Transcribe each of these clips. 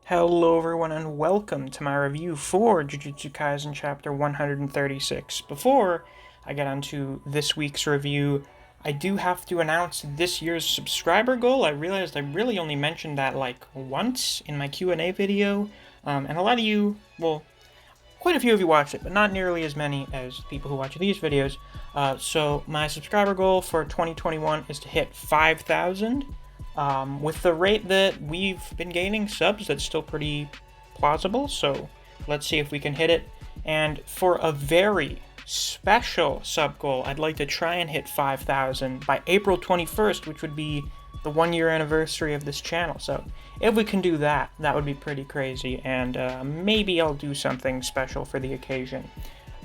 Hello everyone and welcome to my review for Jujutsu Kaisen chapter 136. Before I get onto this week's review, I do have to announce this year's subscriber goal. I realized I really only mentioned that like once in my Q&A video, and a lot of you, well, quite a few of you watched it, but not nearly as many as people who watch these videos. So my subscriber goal for 2021 is to hit 5,000. With the rate that we've been gaining subs, that's still pretty plausible, so let's see if we can hit it. And for a very special sub goal, I'd like to try and hit 5,000 by April 21st, which would be the 1-year anniversary of this channel. So if we can do that, that would be pretty crazy, and maybe I'll do something special for the occasion.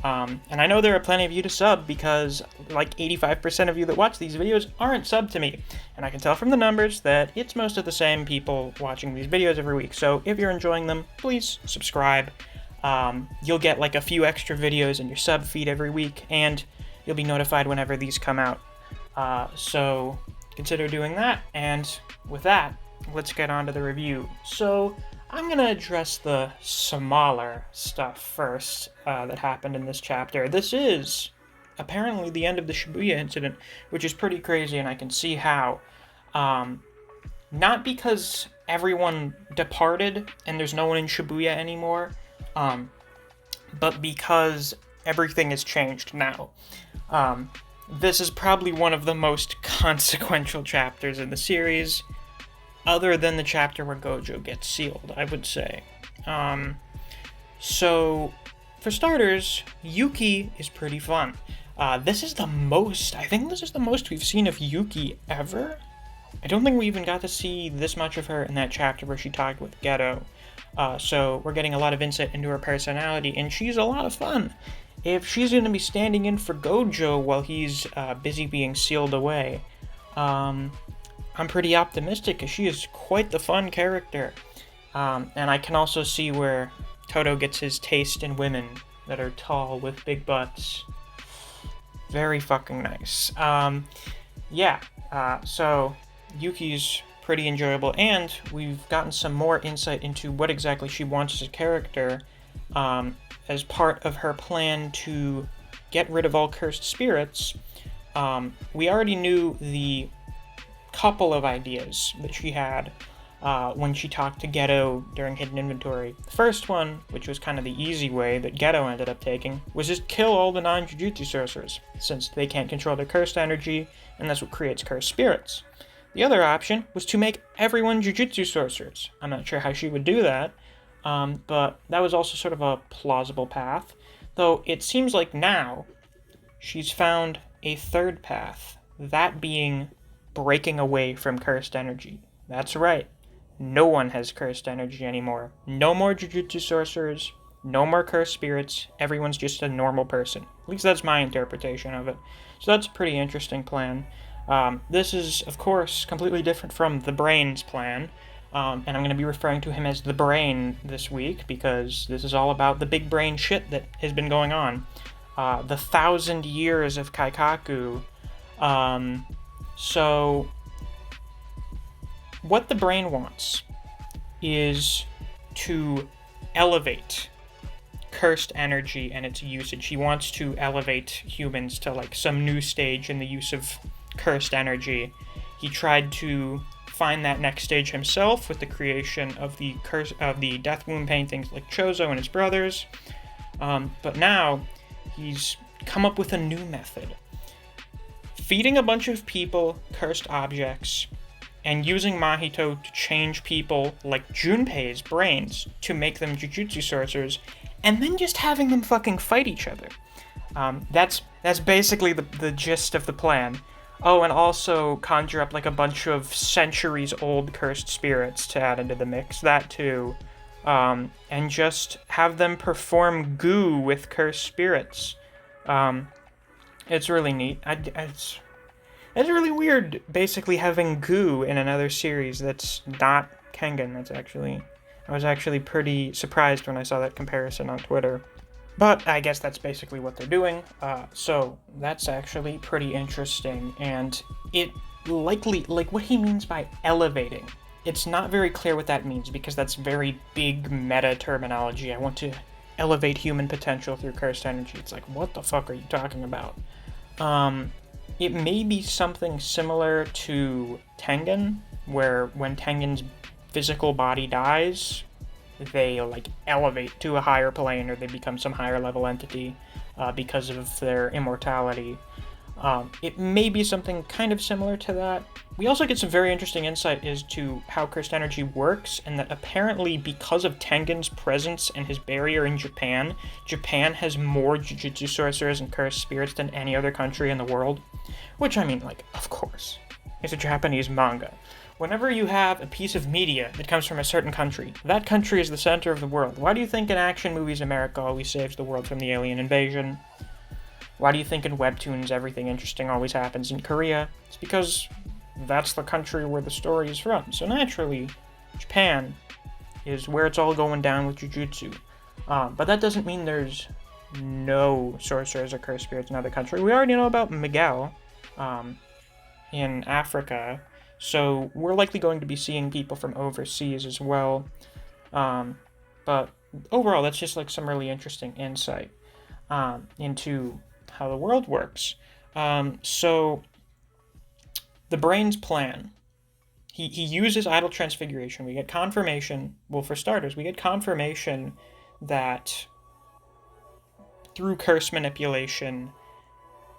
And I know there are plenty of you to sub because like 85% of you that watch these videos aren't subbed to me. And I can tell from the numbers that it's most of the same people watching these videos every week. So if you're enjoying them, please subscribe. You'll get like a few extra videos in your sub feed every week, and you'll be notified whenever these come out. So consider doing that. And with that, let's get on to the review. So I'm going to address the smaller stuff first that happened in this chapter. This is apparently the end of the Shibuya incident, which is pretty crazy, and I can see how. Not because everyone departed and there's no one in Shibuya anymore, but because everything has changed now. This is probably one of the most consequential chapters in the series, other than the chapter where Gojo gets sealed, I would say. So, for starters, Yuki is pretty fun. I think this is the most we've seen of Yuki ever. I don't think we even got to see this much of her in that chapter where she talked with Geto. So we're getting a lot of insight into her personality, and she's a lot of fun. If she's going to be standing in for Gojo while he's busy being sealed away, I'm pretty optimistic because she is quite the fun character. And I can also see where Todo gets his taste in women that are tall with big butts. Very fucking nice. So Yuki's pretty enjoyable, and we've gotten some more insight into what exactly she wants as a character as part of her plan to get rid of all cursed spirits. We already knew the couple of ideas that she had when she talked to Geto during Hidden Inventory. The first one, which was kind of the easy way that Geto ended up taking, was just kill all the non-Jujutsu sorcerers, since they can't control their cursed energy, and that's what creates cursed spirits. The other option was to make everyone Jujutsu sorcerers. I'm not sure how she would do that, but that was also sort of a plausible path, though it seems like now she's found a third path, that being breaking away from cursed energy. That's right. No one has cursed energy anymore. No more Jujutsu sorcerers. No more cursed spirits. Everyone's just a normal person. At least that's my interpretation of it. So that's a pretty interesting plan. This is, of course, completely different from the Brain's plan. And I'm going to be referring to him as the Brain this week because this is all about the big brain shit that has been going on. The 1,000 years of Kaikaku. So, what the Brain wants is to elevate cursed energy and its usage. He wants to elevate humans to like some new stage in the use of cursed energy. He tried to find that next stage himself with the creation of the Death Womb paintings like Chozo and his brothers. But now he's come up with a new method. Feeding a bunch of people cursed objects, and using Mahito to change people like Junpei's brains to make them Jujutsu sorcerers, and then just having them fucking fight each other. That's basically the gist of the plan. Oh, and also conjure up like a bunch of centuries-old cursed spirits to add into the mix, that too. And just have them perform goo with cursed spirits. It's really neat. It's really weird, basically having goo in another series that's not Kengan. I was actually pretty surprised when I saw that comparison on Twitter. But I guess that's basically what they're doing. So that's actually pretty interesting, and it likely, like what he means by elevating it's not very clear what that means because that's very big meta terminology. I want to elevate human potential through cursed energy. It's like, what the fuck are you talking about? It may be something similar to Tengen, where when Tengen's physical body dies, they like elevate to a higher plane or they become some higher level entity because of their immortality. It may be something kind of similar to that. We also get some very interesting insight as to how cursed energy works, and that apparently because of Tengen's presence and his barrier in Japan, Japan has more Jujutsu sorcerers and cursed spirits than any other country in the world. Which, I mean, like, of course. It's a Japanese manga. Whenever you have a piece of media that comes from a certain country, that country is the center of the world. Why do you think in action movies America always saves the world from the alien invasion? Why do you think in webtoons everything interesting always happens in Korea? It's because that's the country where the story is from. So naturally, Japan is where it's all going down with Jujutsu. But that doesn't mean there's no sorcerers or cursed spirits in other countries. We already know about Miguel in Africa, so we're likely going to be seeing people from overseas as well. But overall, that's just like some really interesting insight into how the world works. So the brain's plan. He uses idle transfiguration. We get confirmation. Well, for starters, we get confirmation that through curse manipulation,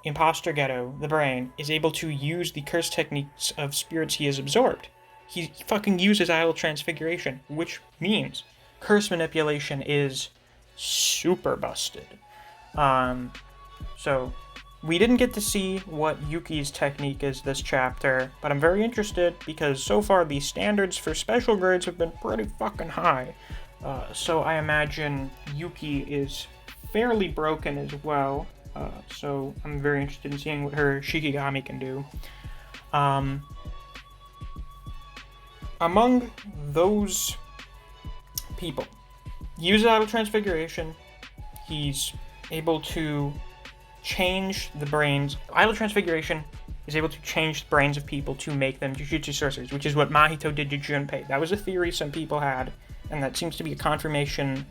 Imposter Ghetto, the brain, is able to use the curse techniques of spirits he has absorbed. He fucking uses idle transfiguration, which means curse manipulation is super busted. So we didn't get to see what Yuki's technique is this chapter, but I'm very interested because so far the standards for special grades have been pretty fucking high. So I imagine Yuki is fairly broken as well. So I'm very interested in seeing what her Shikigami can do. Among those people, he uses idle transfiguration. He's able to change the brains. Idle transfiguration is able to change the brains of people to make them Jujutsu sorcerers, which is what Mahito did to Junpei. That was a theory some people had, and that seems to be a confirmation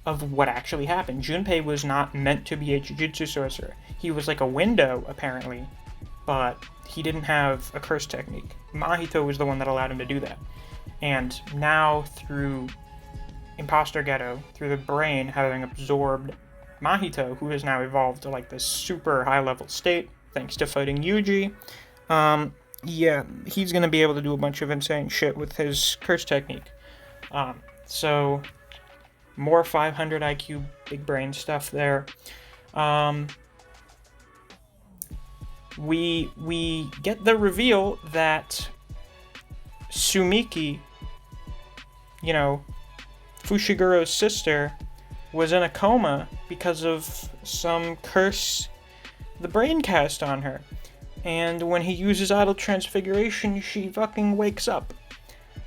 of what actually happened. Junpei was not meant to be a Jujutsu sorcerer. He was like a window, apparently, but he didn't have a curse technique. Mahito was the one that allowed him to do that. And now, through Imposter Ghetto, through the brain having absorbed Mahito, who has now evolved to like this super high-level state, thanks to fighting Yuji, yeah, he's gonna be able to do a bunch of insane shit with his curse technique. So more 500 IQ big brain stuff there. We get the reveal that Sumiki, you know, Fushiguro's sister, was in a coma because of some curse the brain cast on her. And when he uses idle transfiguration, she fucking wakes up.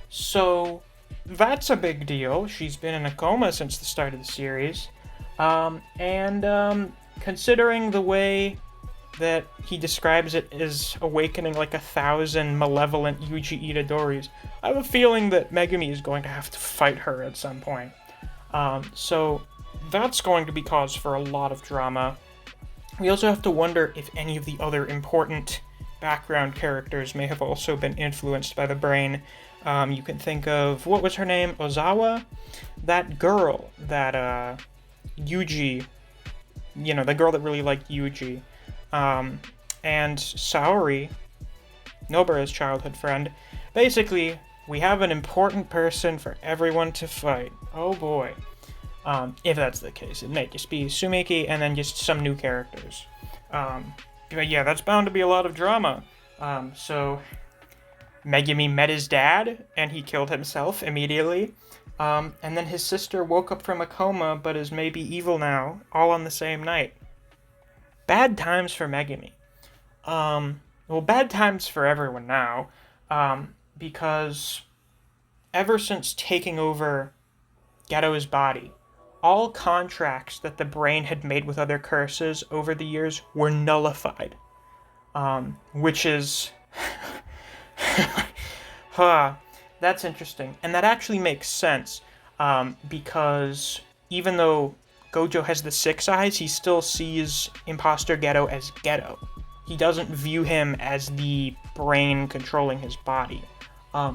So that's a big deal. She's been in a coma since the start of the series. Considering the way that he describes it as awakening like 1,000 malevolent Yuji Itadoris, I have a feeling that Megumi is going to have to fight her at some point. So that's going to be cause for a lot of drama. We also have to wonder if any of the other important background characters may have also been influenced by the brain. You can think of, what was her name? Ozawa? That girl that Yuji, you know, the girl that really liked Yuji. And Saori, Nobara's childhood friend. Basically, we have an important person for everyone to fight. Oh boy. If that's the case, it may just be Sumiki and then just some new characters. But yeah, that's bound to be a lot of drama. So Megumi met his dad, and he killed himself immediately. And then his sister woke up from a coma, but is maybe evil now, all on the same night. Bad times for Megumi. Well, bad times for everyone now, because ever since taking over Ghetto's body, all contracts that the brain had made with other curses over the years were nullified. Which is... That's interesting. And that actually makes sense, because even though Gojo has the six eyes, he still sees Imposter Geto as Geto. He doesn't view him as the brain controlling his body.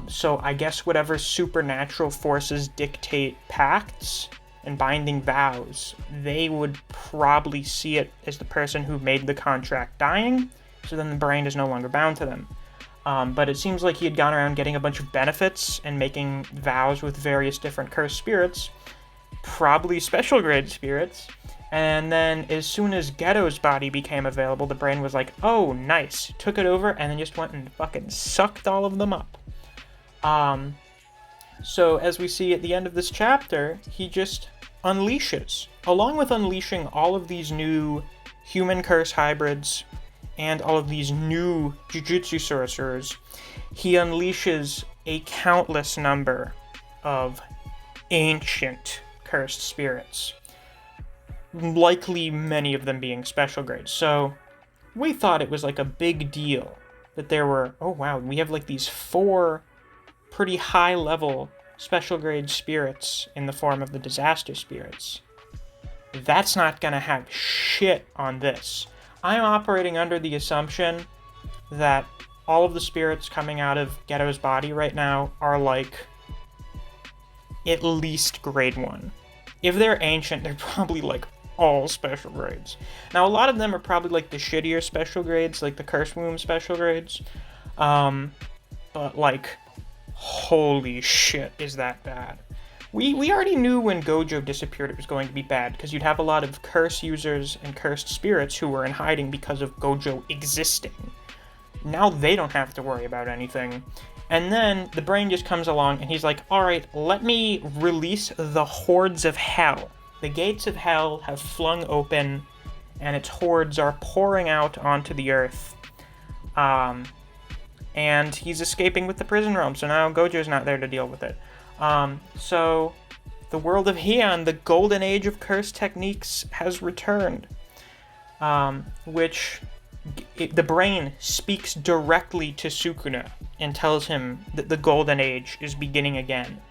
So I guess whatever supernatural forces dictate pacts and binding vows, they would probably see it as the person who made the contract dying, so then the brain is no longer bound to them. But it seems like he had gone around getting a bunch of benefits and making vows with various different cursed spirits, probably special grade spirits, and then as soon as Geto's body became available, the brain was like, oh, nice, took it over, and then just went and fucking sucked all of them up. So as we see at the end of this chapter, he just unleashes. Along with unleashing all of these new human curse hybrids and all of these new Jujutsu sorcerers, he unleashes a countless number of ancient cursed spirits. Likely many of them being special grades. So we thought it was like a big deal that there were, oh wow, we have like these 4 pretty high level special grade spirits in the form of the disaster spirits. That's not gonna have shit on this. I'm operating under the assumption that all of the spirits coming out of Geto's body right now are like at least grade 1. If they're ancient, they're probably like all special grades. Now, a lot of them are probably like the shittier special grades, like the Curse Womb special grades. But like, holy shit, is that bad. We already knew when Gojo disappeared it was going to be bad, because you'd have a lot of curse users and cursed spirits who were in hiding because of Gojo existing. Now they don't have to worry about anything. And then the brain just comes along and he's like, alright, let me release the hordes of hell. The gates of hell have flung open and its hordes are pouring out onto the earth. And he's escaping with the prison realm, so now Gojo's not there to deal with it. So the world of Heian, the golden age of cursed techniques, has returned. Which the brain speaks directly to Sukuna and tells him that the golden age is beginning again.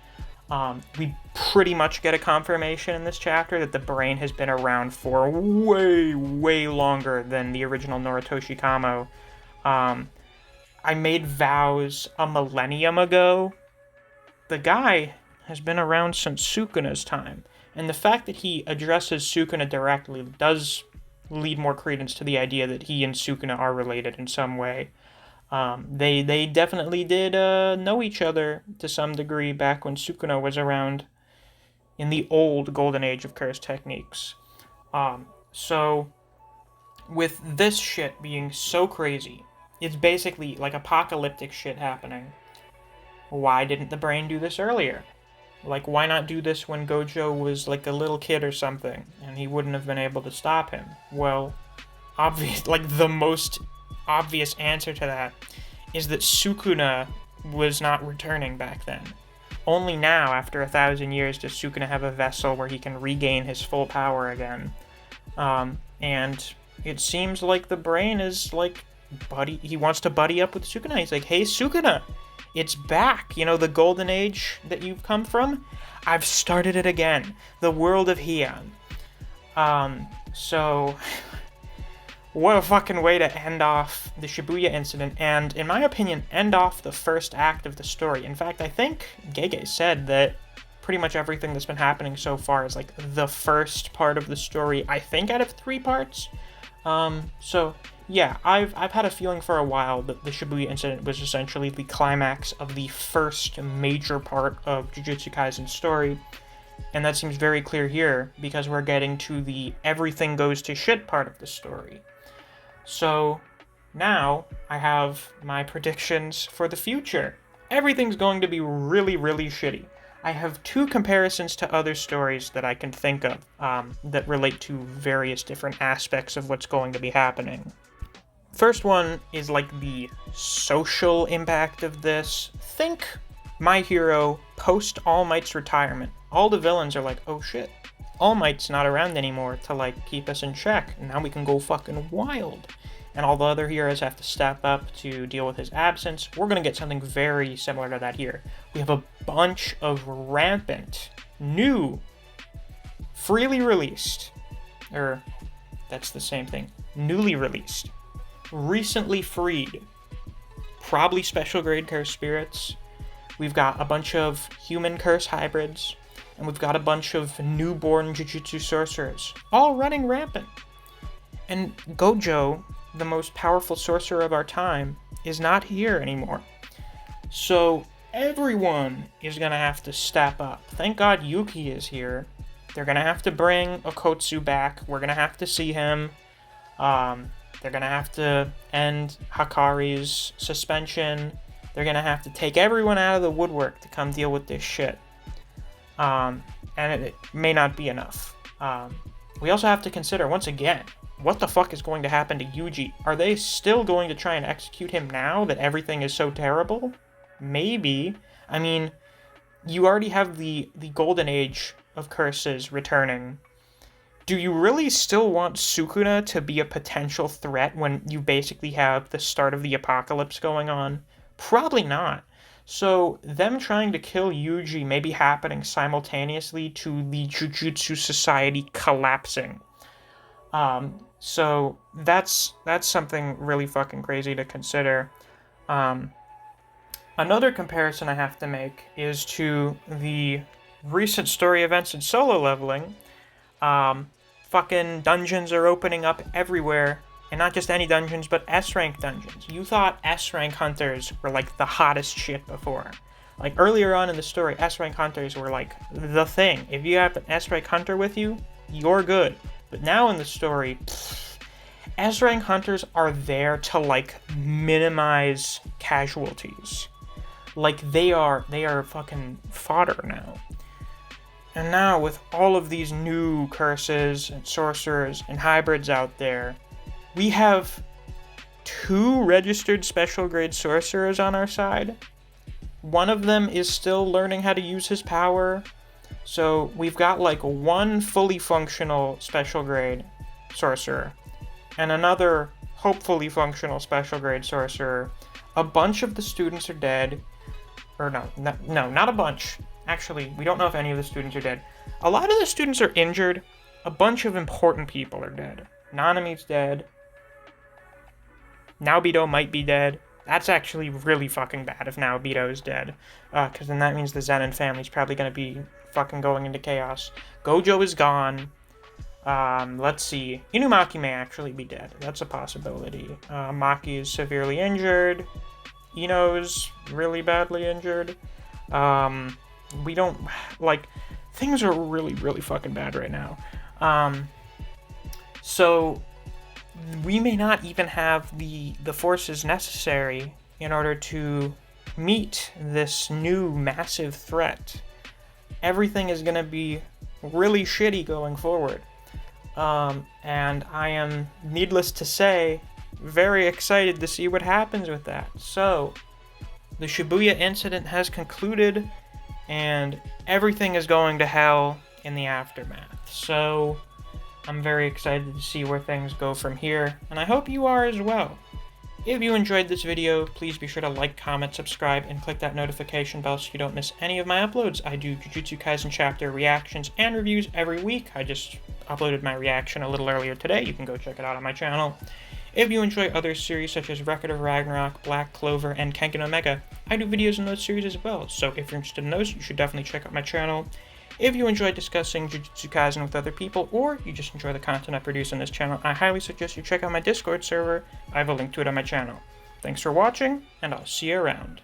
We pretty much get a confirmation in this chapter that the brain has been around for way, way longer than the original Noritoshi Kamo. I made vows a millennium ago. The guy has been around since Sukuna's time, and the fact that he addresses Sukuna directly does lead more credence to the idea that he and Sukuna are related in some way. They definitely did know each other to some degree back when Sukuna was around in the old golden age of cursed techniques. So with this shit being so crazy, it's basically like apocalyptic shit happening. Why didn't the brain do this earlier? Like, why not do this when Gojo was like a little kid or something, and he wouldn't have been able to stop him? Well, the most obvious answer to that is that Sukuna was not returning back then. Only now, after 1,000 years, does Sukuna have a vessel where he can regain his full power again. And it seems like the brain is like, he wants to buddy up with Sukuna. He's like, hey Sukuna, it's back. You know, the golden age that you've come from? I've started it again. The world of Heian. So what a fucking way to end off the Shibuya incident, and in my opinion, end off the first act of the story. In fact, I think Gege said that pretty much everything that's been happening so far is like the first part of the story, I think out of 3 parts. So yeah, I've had a feeling for a while that the Shibuya incident was essentially the climax of the first major part of Jujutsu Kaisen's story, and that seems very clear here because we're getting to the everything goes to shit part of the story. So now I have my predictions for the future. Everything's going to be really, really shitty. I have 2 comparisons to other stories that I can think of that relate to various different aspects of what's going to be happening. First one is like the social impact of this. Think My Hero post All Might's retirement. All the villains are like, oh shit, All Might's not around anymore to like keep us in check. Now we can go fucking wild. and all the other heroes have to step up to deal with his absence, we're going to get something very similar to that here. We have a bunch of rampant, new, freely released, or that's the same thing, newly released, recently freed, probably special grade curse spirits. We've got a bunch of human curse hybrids, and we've got a bunch of newborn Jujutsu sorcerers, all running rampant. And Gojo, the most powerful sorcerer of our time, is not here anymore. So everyone is going to have to step up. Thank God Yuki is here. They're going to have to bring Okotsu back. We're going to have to see him. They're going to have to end Hakari's suspension. They're going to have to take everyone out of the woodwork to come deal with this shit. And it may not be enough. We also have to consider, once again, what the fuck is going to happen to Yuji? Are they still going to try and execute him now that everything is so terrible? Maybe. I mean, you already have the golden age of curses returning. Do you really still want Sukuna to be a potential threat when you basically have the start of the apocalypse going on? Probably not. So them trying to kill Yuji may be happening simultaneously to the Jujutsu Society collapsing. So that's something really fucking crazy to consider. Another comparison I have to make is to the recent story events in Solo Leveling. Fucking dungeons are opening up everywhere, and not just any dungeons, but S-rank dungeons. You thought S-rank hunters were like the hottest shit before. Like earlier on in the story, S-rank hunters were like the thing. If you have an S-rank hunter with you, you're good. But now in the story, S-rank hunters are there to like minimize casualties. Like they are fucking fodder now. And now with all of these new curses and sorcerers and hybrids out there, we have 2 registered special grade sorcerers on our side. One of them is still learning how to use his power. So we've got like 1 fully functional special grade sorcerer and another hopefully functional special grade sorcerer. A bunch of the students are dead. Or no, not a bunch. Actually, we don't know if any of the students are dead. A lot of the students are injured. A bunch of important people are dead. Nanami's dead. Naobito might be dead. That's actually really fucking bad if Naobito is dead. Because then that means the Zenin family's probably going to be fucking going into chaos. Gojo is gone. Let's see. Inumaki may actually be dead. That's a possibility. Maki is severely injured. Ino's really badly injured. We don't, like, things are really, really fucking bad right now. So we may not even have the forces necessary in order to meet this new massive threat. Everything is going to be really shitty going forward. And I am, needless to say, very excited to see what happens with that. So, the Shibuya incident has concluded, and everything is going to hell in the aftermath. So, I'm very excited to see where things go from here, and I hope you are as well. If you enjoyed this video, please be sure to like, comment, subscribe, and click that notification bell so you don't miss any of my uploads. I do Jujutsu Kaisen chapter reactions and reviews every week. I just uploaded my reaction a little earlier today. You can go check it out on my channel. If you enjoy other series such as Record of Ragnarok, Black Clover, and Kengan Omega, I do videos in those series as well, so if you're interested in those, you should definitely check out my channel. If you enjoy discussing Jujutsu Kaisen with other people, or you just enjoy the content I produce on this channel, I highly suggest you check out my Discord server. I have a link to it on my channel. Thanks for watching, and I'll see you around.